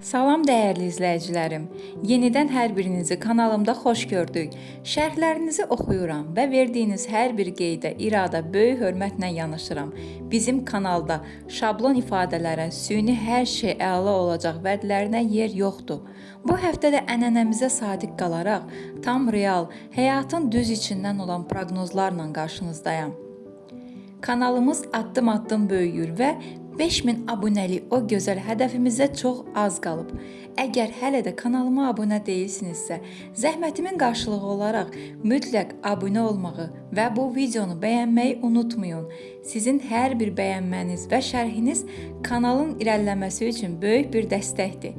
Salam dəyərli izləyicilərim. Yenidən hər birinizi kanalımda xoş gördük. Şərhlərinizi oxuyuram və verdiyiniz hər bir qeydə, irada böyük hörmətlə yanaşıram. Bizim kanalda şablon ifadələrə, süni hər şey əla olacaq vədlərinə yer yoxdur. Bu həftə də ənənəmizə sadiq qalaraq tam real, həyatın düz içindən olan proqnozlarla qarşınızdayam. Kanalımız addım-addım böyüyür və 5000 abunəlik o gözəl hədəfimizə çox az qalıb. Əgər hələ də kanalıma abunə deyilsinizsə, zəhmətimin qarşılığı olaraq mütləq abunə olmağı və bu videonu bəyənməyi unutmayın. Sizin hər bir bəyənməniz və şərhiniz kanalın irəliləməsi üçün böyük bir dəstəkdir.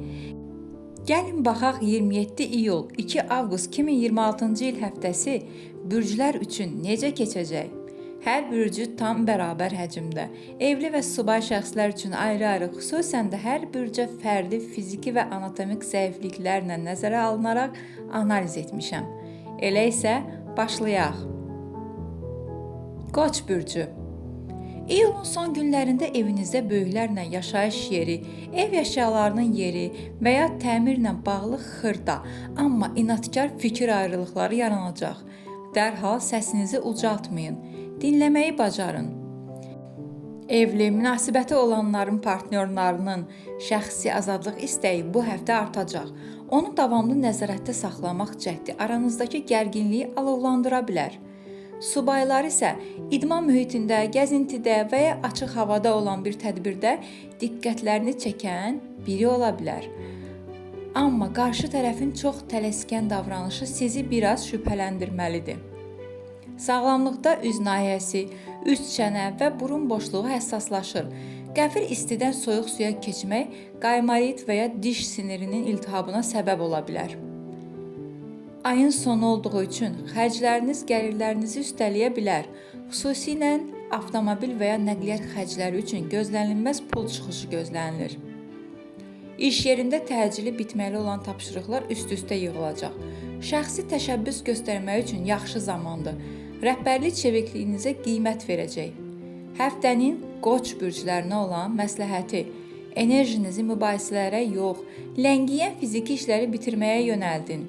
Gəlin baxaq 27 iyul 2 avqust 2026-cı il həftəsi bürclər üçün necə keçəcək? Hər bürcü tam bərabər həcmdə. Evli və subay şəxslər üçün ayrı-ayrı, xüsusən də hər bürcə fərdi fiziki və anatomik zəifliklərlə nəzərə alınaraq analiz etmişəm. Elə isə başlayaq. Qoç bürcü. İyulun son günlərində evinizdə böyüklərlə yaşayış yeri, ev əşyalarının yeri və ya təmirlə bağlı xırda, amma inadkar fikir ayrılıqları yaranacaq. Dərhal səsinizi ucaltmayın. Dinləməyi bacarın. Evli, münasibəti olanların partnyorlarının şəxsi azadlıq istəyi bu həftə artacaq. Onu davamlı nəzarətdə saxlamaq cəhdi aranızdakı gərginliyi alovlandıra bilər. Subaylar isə idman mühitində, gəzintidə və ya açıq havada olan bir tədbirdə diqqətlərini çəkən biri ola bilər. Amma qarşı tərəfin çox tələskən davranışı sizi biraz şübhələndirməlidir. Sağlamlıqda üz nahiyəsi, üst çənə və burun boşluğu həssaslaşır. Qəfil istidən soyuq suya keçmək qaymarit və ya diş sinirinin iltihabına səbəb ola bilər. Ayın sonu olduğu üçün xərcləriniz gəlirlərinizi üstələyə bilər. Xüsusilə avtomobil və ya nəqliyyat xərcləri üçün gözlənilməz pul çıxışı gözlənilir. İş yerində təcili bitməli olan tapşırıqlar üst-üstə yığılacaq. Şəxsi təşəbbüs göstərmək üçün yaxşı zamandır. Rəhbərlik çevikliyinizə qiymət verəcək. Həftənin qoç bürclərinə olan məsləhəti: enerjinizi mübahisələrə yox, ləngiyən fiziki işləri bitirməyə yönəldin.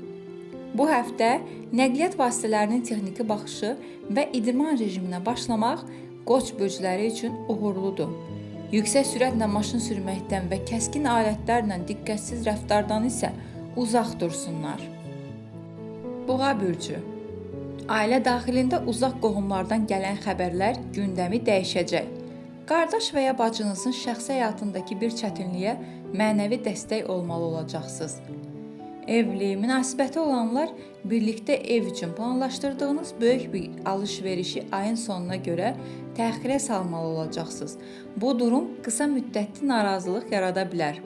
Bu həftə nəqliyyat vasitələrinin texniki baxışı və idman rejiminə başlamaq qoç bürcləri üçün uğurludur. Yüksək sürətlə maşın sürməkdən və kəskin alətlərlə diqqətsiz rəftardan isə uzaq dursunlar. Boğa bürcü. Ailə daxilində uzaq qohumlardan gələn xəbərlər gündəmi dəyişəcək. Qardaş və ya bacınızın şəxsi həyatındakı bir çətinliyə mənəvi dəstək olmalı olacaqsınız. Evli, münasibəti olanlar birlikdə ev üçün planlaşdırdığınız böyük bir alış-verişi ayın sonuna görə təxirə salmalı olacaqsınız. Bu durum qısa müddətli narazılıq yarada bilər.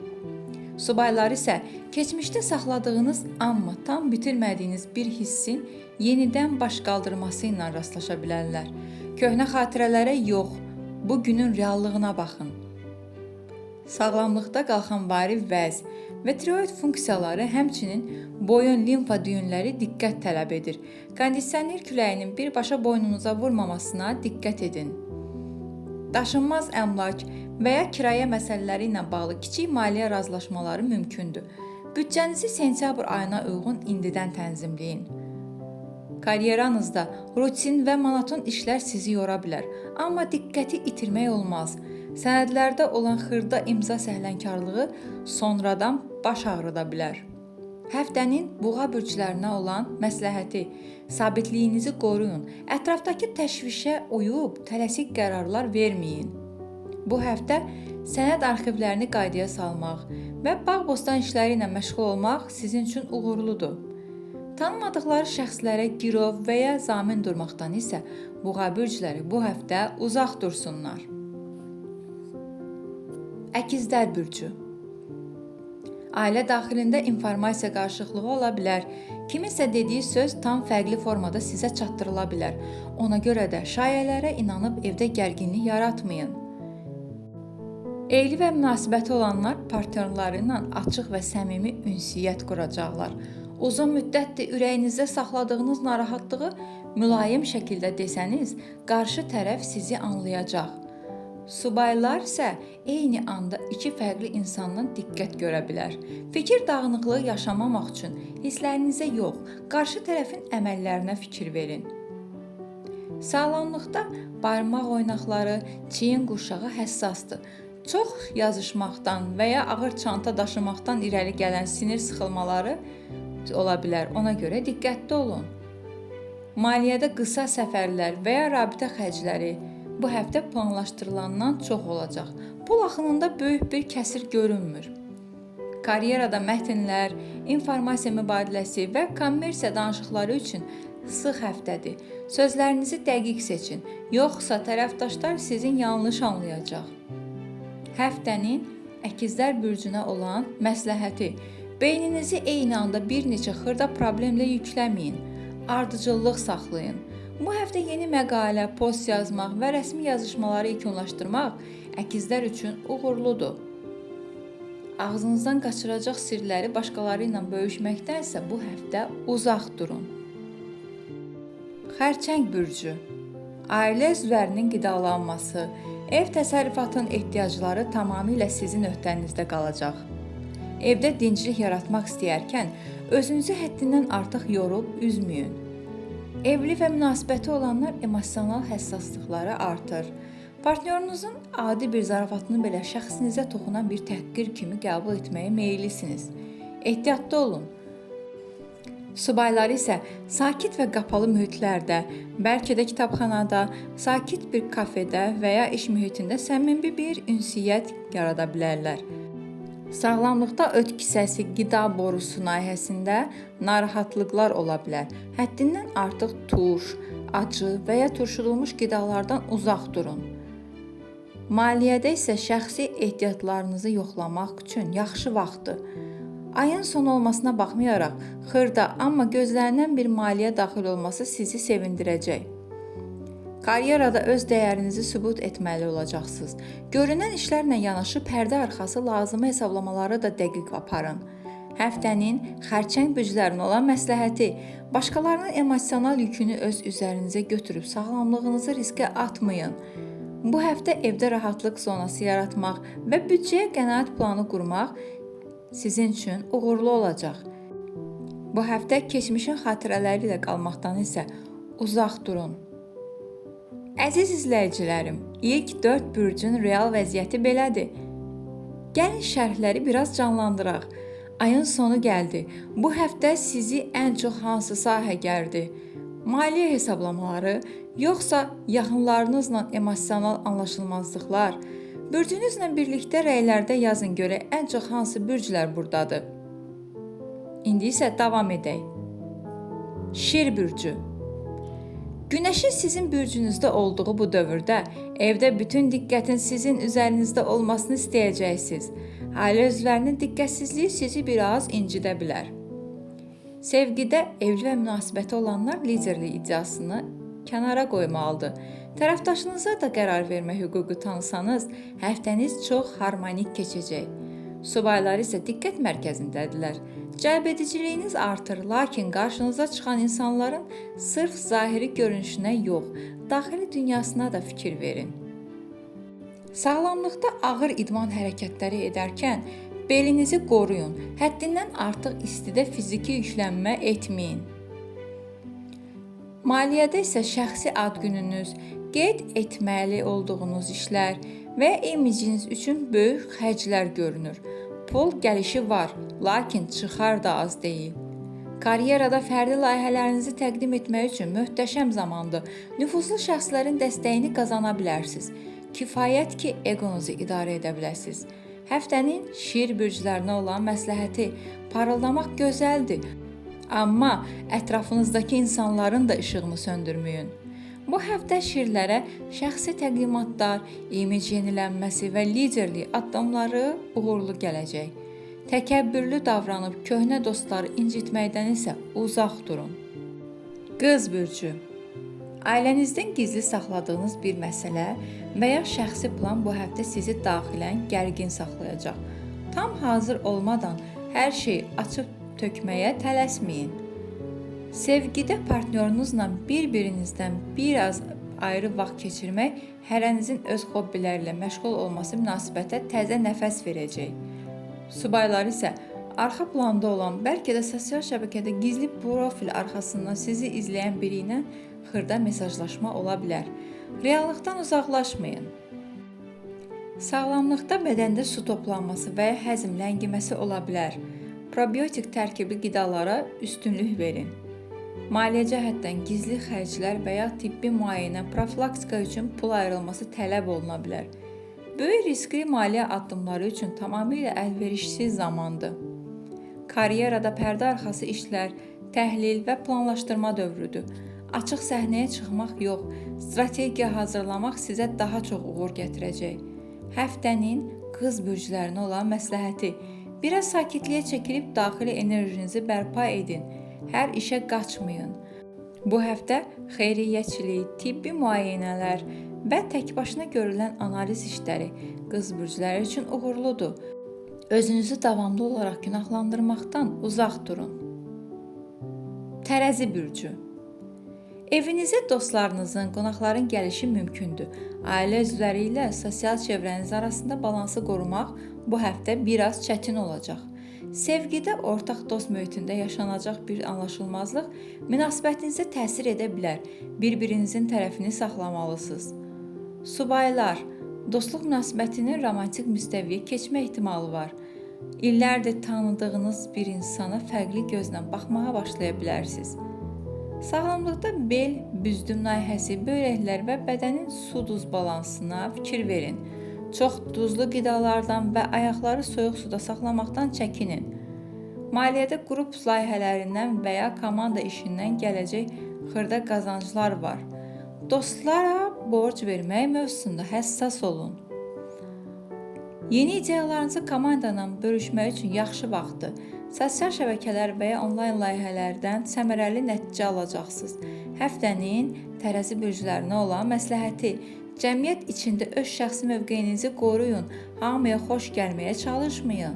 Subaylar isə keçmişdə saxladığınız, amma tam bitirmədiyiniz bir hissin yenidən baş qaldırması ilə rastlaşa bilərlər. Köhnə xatirələrə yox, bu günün reallığına baxın. Sağlamlıqda qalxanvari vəz və tiroid funksiyaları, həmçinin boyun limfa düyünləri diqqət tələb edir. Kondisioner küləyinin birbaşa boynunuza vurmamasına diqqət edin. Daşınmaz əmlak və ya kirayə məsələləri ilə bağlı kiçik maliyyə razılaşmaları mümkündür. Büdcənizi sentyabr ayına uyğun indidən tənzimləyin. Karyeranızda rutin və monoton işlər sizi yora bilər, amma diqqəti itirmək olmaz. Sənədlərdə olan xırda imza səhlənkarlığı sonradan baş ağrıda bilər. Həftənin boğa bürclərinə olan məsləhəti: sabitliyinizi qoruyun, ətrafdakı təşvişə uyub tələsik qərarlar verməyin. Bu həftə sənəd arxivlərini qaydaya salmaq və bağ-bostan işləri ilə məşğul olmaq sizin üçün uğurludur. Tanımadıqları şəxslərə girov və ya zamin durmaqdan isə boğa bürcləri bu həftə uzaq dursunlar. Əkizlər bürcü. Ailə daxilində informasiya qarışıqlığı ola bilər. Kiminsə dediyi söz tam fərqli formada sizə çatdırıla bilər. Ona görə də şayələrə inanıb evdə gərginlik yaratmayın. Evli və münasibəti olanlar partnyorları ilə açıq və səmimi ünsiyyət quracaqlar. Uzun müddətdir ürəyinizdə saxladığınız narahatlığı mülayim şəkildə desəniz, qarşı tərəf sizi anlayacaq. Subaylar isə eyni anda iki fərqli insandan diqqət görə bilər. Fikir dağınıqlığı yaşamamaq üçün hisslərinizə yox, qarşı tərəfin əməllərinə fikir verin. Sağlamlıqda barmaq oynaqları, çiyin qurşağı həssasdır. Çox yazışmaqdan və ya ağır çanta daşımaqdan irəli gələn sinir sıxılmaları ola bilər. Ona görə diqqətli olun. Maliyyədə qısa səfərlər və ya rabitə xərcləri bu həftə planlaşdırılandan çox olacaq. Pul axınında böyük bir kəsir görünmür. Karyerada mətnlər, informasiya mübadiləsi və kommersiya danışıqları üçün sıx həftədir. Sözlərinizi dəqiq seçin, yoxsa tərəfdaşlar sizin yanlış anlayacaq. Həftənin əkizlər bürcünə olan məsləhəti. Beyninizi eyni anda bir neçə xırda problemlə yükləməyin. Ardıcıllıq saxlayın. Bu həftə yeni məqalə, post yazmaq və rəsmi yazışmaları yekunlaşdırmaq əkizlər üçün uğurludur. Ağzınızdan qaçıracaq sirləri başqaları ilə bölüşməkdənsə bu həftə uzaq durun. Xərçəng bürcü. Ailə üzvlərinin qidalanması, ev təsərrüfatının ehtiyacları tamamilə sizin öhdənizdə qalacaq. Evdə dinclik yaratmaq istəyərkən özünüzü həddindən artıq yorub üzməyin. Evli və münasibəti olanlar emosional həssaslıqları artır. Partnyorunuzun adi bir zarafatını belə şəxsinizə toxunan bir təhqir kimi qəbul etməyə meyillisiniz. Ehtiyatlı olun. Subaylar isə sakit və qapalı mühitlərdə, bəlkə də kitabxanada, sakit bir kafedə və ya iş mühitində səmimi bir ünsiyyət yarada bilərlər. Sağlamlıqda öd kisəsi, qida borusu nahiyəsində narahatlıqlar ola bilər. Həddindən artıq turş, acı və ya turşudulmuş qidalardan uzaq durun. Maliyyədə isə şəxsi ehtiyatlarınızı yoxlamaq üçün yaxşı vaxtdır. Ayın sonu olmasına baxmayaraq, xırda, amma gözlənilən bir maliyyə daxil olması sizi sevindirəcək. Karyerada öz dəyərinizi sübut etməli olacaqsınız. Görünən işlərlə yanaşı pərdə arxası lazımi hesablamaları da dəqiq aparın. Həftənin xərçəng bürclərinə olan məsləhəti, başqalarının emosional yükünü öz üzərinizə götürüb sağlamlığınızı riskə atmayın. Bu həftə evdə rahatlıq zonası yaratmaq və büdcəyə qənaət planı qurmaq sizin üçün uğurlu olacaq. Bu həftə keçmişin xatirələri ilə qalmaqdan isə uzaq durun. Əziz izləyicilərim, ilk 4 bürcün real vəziyyəti belədir. Gəlin şərhləri biraz canlandıraq. Ayın sonu gəldi. Bu həftə sizi ən çox hansı sahə gərdi? Maliyyə hesablamaları, yoxsa yaxınlarınızla emosional anlaşılmazlıqlar? Bürcünüzlə birlikdə rəylərdə yazın görək ən çox hansı bürclər buradadır. İndi isə davam edək. Şir bürcü. Günəşin sizin bürcünüzdə olduğu bu dövrdə evdə bütün diqqətin sizin üzərinizdə olmasını istəyəcəksiniz. Ailə üzvlərinin diqqətsizliyi sizi biraz incidə bilər. Sevgidə evli və münasibəti olanlar liderlik iddiasını kənara qoymalıdır. Tərəfdaşınıza da qərar vermə hüququ tanısanız, həftəniz çox harmonik keçəcək. Subaylar isə diqqət mərkəzindədirlər. Cəlbediciliyiniz artır, lakin qarşınıza çıxan insanların sırf zahiri görünüşünə yox, daxili dünyasına da fikir verin. Sağlamlıqda ağır idman hərəkətləri edərkən belinizi qoruyun, həddindən artıq istidə fiziki yüklənmə etməyin. Maliyyədə isə şəxsi ad gününüz, qeyd etməli olduğunuz işlər və imiciniz üçün böyük xərclər görünür. Pul gəlişi var, lakin çıxar da az deyil. Karyerada fərdi layihələrinizi təqdim etmək üçün möhtəşəm zamandır. Nüfuzlu şəxslərin dəstəyini qazana bilərsiniz. Kifayət ki, egonuzu idarə edə biləsiniz. Həftənin şir bürclərinə olan məsləhəti, parıldamaq gözəldir. Amma ətrafınızdakı insanların da işığını söndürməyin. Bu həftə şirlərə şəxsi təqdimatlar, imic yenilənməsi və liderlik addımları uğurlu gələcək. Təkəbbürlü davranıb köhnə dostları incitməkdən isə uzaq durun. Qız bürcü. Ailənizdən gizli saxladığınız bir məsələ və ya şəxsi plan bu həftə sizi daxilən gərgin saxlayacaq. Tam hazır olmadan hər şeyi açıb tökməyə tələsməyin. Sevgidə partnyorunuzla bir-birinizdən biraz ayrı vaxt keçirmək, hərənizin öz hobbiləri ilə məşğul olması münasibətə təzə nəfəs verəcək. Subaylar isə arxa planda olan, bəlkə də sosial şəbəkədə gizli profil arxasından sizi izləyən biri ilə xırda mesajlaşma ola bilər. Reallıqdan uzaqlaşmayın. Sağlamlıqda bədəndə su toplanması və ya həzm ləngiməsi ola bilər. Probiotik tərkibli qidalara üstünlük verin. Maliyyə cəhətdən gizli xərclər və ya tibbi müayinə, profilaktika üçün pul ayrılması tələb oluna bilər. Böyük riskli maliyyə addımları üçün tamamilə əlverişsiz zamandır. Karyerada pərdə arxası işlər, təhlil və planlaşdırma dövrüdür. Açıq səhnəyə çıxmaq yox, strategiya hazırlamaq sizə daha çox uğur gətirəcək. Həftənin qız bürclərinə olan məsləhəti: biraz sakitliyə çəkilib daxili enerjinizi bərpa edin. Hər işə qaçmayın. Bu həftə xeyriyyəçilik, tibbi müayinələr və təkbaşına görülən analiz işləri qız bürcləri üçün uğurludur. Özünüzü davamlı olaraq günahlandırmaqdan uzaq durun. Tərəzi bürcü. Evinizə dostlarınızın, qonaqların gəlişi mümkündür. Ailə üzvləri ilə sosial çevrəniz arasında balansı qorumaq bu həftə biraz çətin olacaq. Sevgidə ortaq dost mühitində yaşanacaq bir anlaşılmazlıq münasibətinizə təsir edə bilər. Bir-birinizin tərəfini saxlamalısınız. Subaylar, dostluq münasibətinin romantik müstəviyə keçmə ehtimalı var. İllərdir tanıdığınız bir insana fərqli gözlə baxmağa başlaya bilərsiniz. Sağlamlıqda bel, büzdüm nahiyəsi, böyrəklər və bədənin su-duz balansına fikir verin. Çox duzlu qidalardan və ayaqları soyuq suda saxlamaqdan çəkinin. Maliyyədə qrup layihələrindən və ya komanda işindən gələcək xırda qazanclar var. Dostlara borc vermək mövzusunda həssas olun. Yeni ideyalarınızı komandayla bölüşmək üçün yaxşı vaxtdır. Sosial şəbəkələr və ya onlayn layihələrdən səmərəli nəticə alacaqsınız. Həftənin tərəzi bürclərinə olan məsləhəti: cəmiyyət içində öz şəxsi mövqeyinizi qoruyun, hamıya xoş gəlməyə çalışmayın.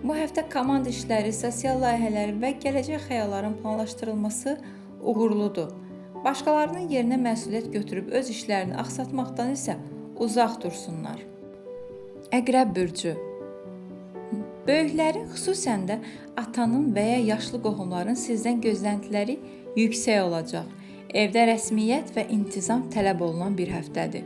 Bu həftə komanda işləri, sosial layihələr və gələcək xəyalların planlaşdırılması uğurludur. Başqalarının yerinə məsuliyyət götürüb öz işlərini axsatmaqdan isə uzaq dursunlar. Əqrəb bürcü. Böyüklərin, xüsusən də atanın və ya yaşlı qohumların sizdən gözləntiləri yüksək olacaq. Evdə rəsmiyyət və intizam tələb olunan bir həftədir.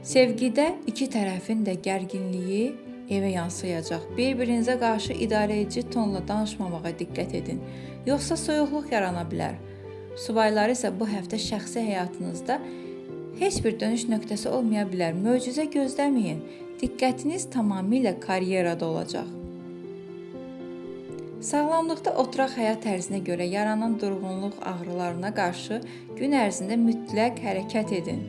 Sevgidə iki tərəfin də gərginliyi evə yansıyacaq. Bir-birinizə qarşı idarəedici tonla danışmamağa diqqət edin, yoxsa soyuqluq yarana bilər. Subaylar isə bu həftə şəxsi həyatınızda heç bir dönüş nöqtəsi olmaya bilər. Möcüzə gözləməyin. Diqqətiniz tamamilə karyerada olacaq. Sağlamlıqda oturaq həyat tərzinə görə yaranan durğunluq ağrılarına qarşı gün ərzində mütləq hərəkət edin.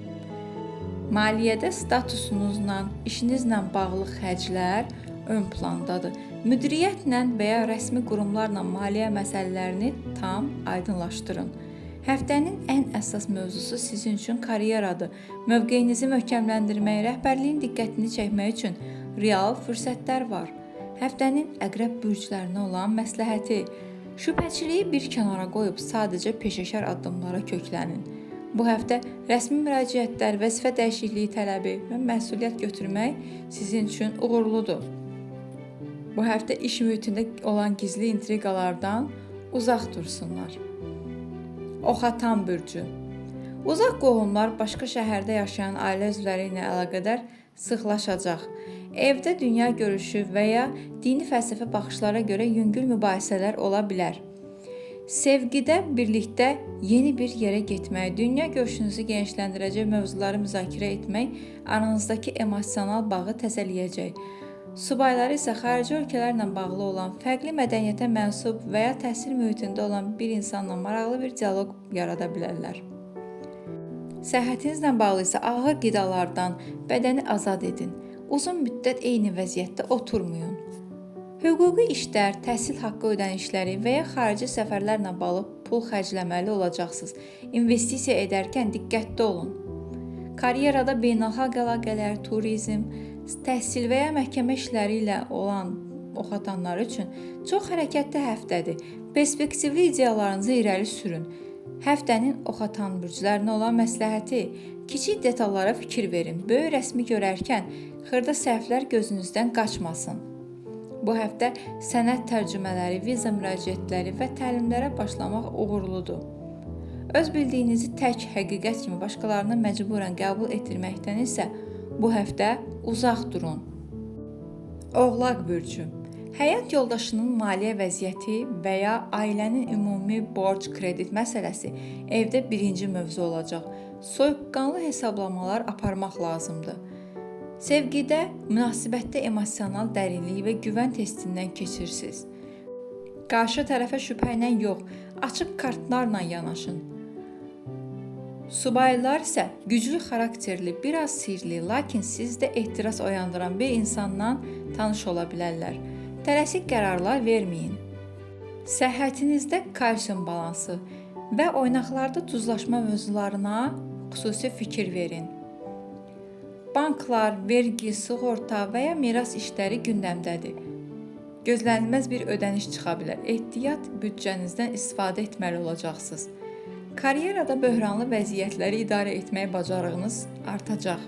Maliyyədə statusunuzla, işinizlə bağlı xərclər ön plandadır. Müdiriyyətlə və ya rəsmi qurumlarla maliyyə məsələlərini tam aydınlaşdırın. Həftənin ən əsas mövzusu sizin üçün karyeradır. Mövqeyinizi möhkəmləndirmək, rəhbərliyin diqqətini çəkmək üçün real fürsətlər var. Həftənin əqrəb bürclərinə olan məsləhəti: şübhəçiliyi bir kənara qoyub sadəcə peşəkar addımlara köklənin. Bu həftə rəsmi müraciətlər, vəzifə dəyişikliyi tələbi və məsuliyyət götürmək sizin üçün uğurludur. Bu həftə iş mühitində olan gizli intriqalardan uzaq dursunlar. Oxatan bürcü. Uzaq qohumlar başqa şəhərdə yaşayan ailə üzvləri ilə əlaqədar sıxlaşacaq. Evdə dünya görüşü və ya dini fəlsəfə baxışlara görə yüngül mübahisələr ola bilər. Sevgidə birlikdə yeni bir yerə getmək, dünya görüşünüzü genişləndirəcək mövzuları müzakirə etmək aranızdakı emosional bağı təzələyəcək. Subaylar isə xarici ölkələrlə bağlı olan, fərqli mədəniyyətə mənsub və ya təhsil mühitində olan bir insanla maraqlı bir dialoq yarada bilərlər. Səhhətinizlə bağlı isə ağır qidalardan bədəni azad edin. Uzun müddət eyni vəziyyətdə oturmayın. Hüquqi işlər, təhsil haqqı ödənişləri və ya xarici səfərlərlə bağlı pul xərcləməli olacaqsınız. İnvestisiya edərkən diqqətli olun. Karyerada beynəlxalq əlaqələr, turizm, təhsil və ya məhkəmə işləri ilə olan oxatanlar üçün çox hərəkətli həftədir. Perspektivli ideyalarınızı irəli sürün. Həftənin oxatan bürclərinə olan məsləhəti: kiçik detallara fikir verin. Böyük rəsmi görərkən xırda səhvlər gözünüzdən qaçmasın. Bu həftə sənəd tərcümələri, viza müraciətləri və təlimlərə başlamaq uğurludur. Öz bildiyinizi tək həqiqət kimi başqalarına məcburən qəbul etdirməkdən isə bu həftə uzaq durun. Oğlaq bürcü: həyat yoldaşının maliyyə vəziyyəti və ya ailənin ümumi borc, kredit məsələsi evdə birinci mövzu olacaq. Soyuqqanlı hesablamalar aparmaq lazımdır. Sevgidə, münasibətdə emosional dərinlik və güvən testindən keçirsiniz. Qarşı tərəfə şübhə ilə yox, açıq kartlarla yanaşın. Subaylar isə güclü xarakterli, biraz sirli, lakin sizdə ehtiras oyandıran bir insanla tanış ola bilərlər. Tələsik qərarlar verməyin. Səhhətinizdə kalsium balansı və oynaqlarda duzlaşma mövzularına xüsusi fikir verin. Banklar, vergi, sığorta və ya miras işləri gündəmdədir. Gözlənilməz bir ödəniş çıxa bilər. Ehtiyat büdcənizdən istifadə etməli olacaqsınız. Karyerada böhranlı vəziyyətləri idarə etmək bacarığınız artacaq.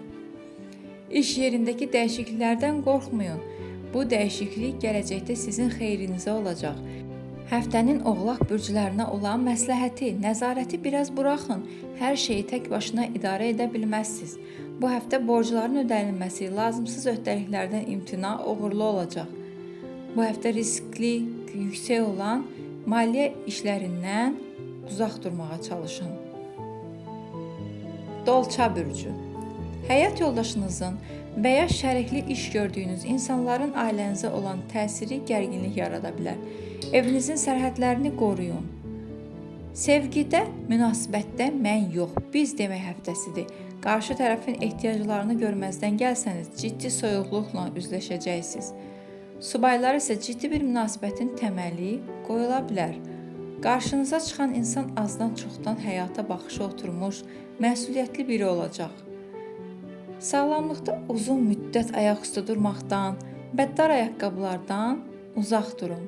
İş yerindəki dəyişikliklərdən qorxmayın. Bu dəyişiklik gələcəkdə sizin xeyrinizə olacaq. Həftənin oğlaq bürclərinə olan məsləhəti: nəzarəti biraz buraxın. Hər şeyi tək başına idarə edə bilməzsiniz. Bu həftə borcların ödənilməsi, lazımsız öhdəliklərdən imtina uğurlu olacaq. Bu həftə riskli, yüksək olan maliyyə işlərindən uzaq durmağa çalışın. Dolça bürcü: həyat yoldaşınızın və ya şərikli iş gördüyünüz insanların ailənizə olan təsiri gərginlik yarada bilər. Evinizin sərhədlərini qoruyun. Sevgidə, münasibətdə mən yox, biz demək həftəsidir. Qarşı tərəfin ehtiyaclarını görməzdən gəlsəniz, ciddi soyuqluqla üzləşəcəksiniz. Subaylar isə ciddi bir münasibətin təməli qoyula bilər. Qarşınıza çıxan insan azdan çoxdan həyata baxışı oturmuş, məsuliyyətli biri olacaq. Sağlamlıqda uzun müddət ayaqüstə durmaqdan, bəddar ayaqqabılardan uzaq durun.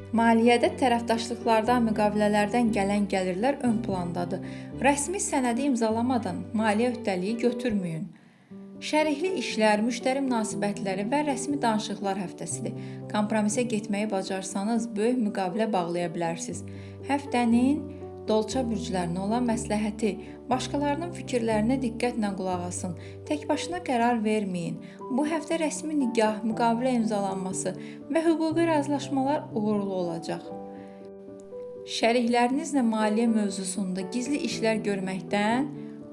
Maliyyədə tərəfdaşlıqlardan, müqavilələrdən gələn gəlirlər ön plandadır. Rəsmi sənədi imzalamadan maliyyə öhdəliyi götürməyin. Şərikli işlər, müştəri münasibətləri və rəsmi danışıqlar həftəsidir. Kompromisə getməyi bacarsanız, böyük müqavilə bağlaya bilərsiniz. Həftənin dolça bürclərinə olan məsləhəti: başqalarının fikirlərinə diqqətlə qulaq asın. Tək başına qərar verməyin. Bu həftə rəsmi nikah, müqavilə imzalanması və hüquqi razılaşmalar uğurlu olacaq. Şəriklərinizlə maliyyə mövzusunda gizli işlər görməkdən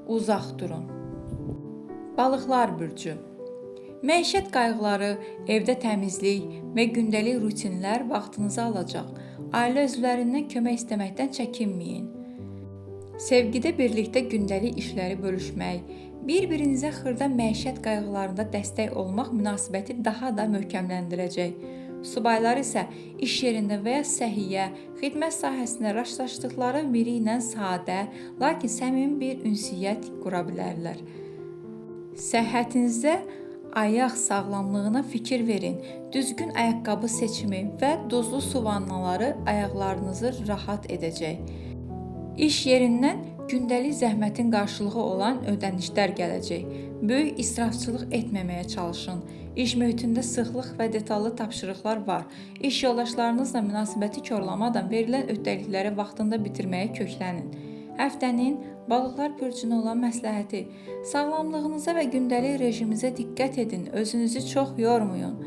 uzaq durun. Balıqlar bürcü: məişət qayğıları, evdə təmizlik və gündəlik rutinlər vaxtınızı alacaq. Ailə üzvlərindən kömək istəməkdən çəkinməyin. Sevgidə birlikdə gündəlik işləri bölüşmək, bir-birinizə xırda məişət qayğılarında dəstək olmaq münasibəti daha da möhkəmləndirəcək. Subaylar isə iş yerində və ya səhiyyə, xidmət sahəsində rastlaşdıqları biri ilə sadə, lakin səmimi bir ünsiyyət qura bilərlər. Səhhətinizdə ayaq sağlamlığına fikir verin. Düzgün ayaqqabı seçimi və duzlu su vannaları ayaqlarınızı rahat edəcək. İş yerindən gündəlik zəhmətin qarşılığı olan ödənişlər gələcək. Böyük israfçılıq etməməyə çalışın. İş mühitində sıxlıq və detallı tapşırıqlar var. İş yoldaşlarınızla münasibəti korlamadan verilən öhdəlikləri vaxtında bitirməyə köklənin. Həftənin balıqlar bürcünə olan məsləhəti: sağlamlığınıza və gündəlik rejimizə diqqət edin, özünüzü çox yormayın.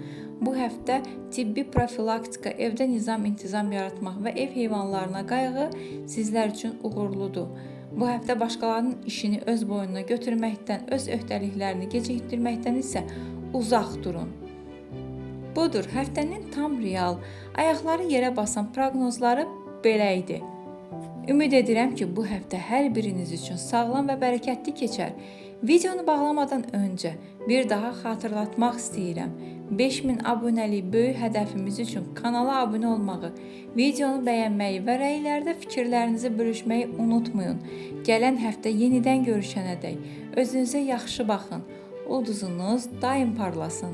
Bu həftə tibbi profilaktika, evdə nizam-intizam yaratmaq və ev heyvanlarına qayğı sizlər üçün uğurludur. Bu həftə başqalarının işini öz boynuna götürməkdən, öz öhdəliklərini gecikdirməkdən isə uzaq durun. Budur, həftənin tam real, ayaqları yerə basan proqnozları belə idi. Ümid edirəm ki, bu həftə hər biriniz üçün sağlam və bərəkətli keçər. Videonu bağlamadan öncə bir daha xatırlatmaq istəyirəm. 5000 abunəlik böyük hədəfimiz üçün kanala abunə olmağı, videonu bəyənməyi və rəylərdə fikirlərinizi bölüşməyi unutmayın. Gələn həftə yenidən görüşənədək özünüzə yaxşı baxın. Ulduzunuz daim parlasın.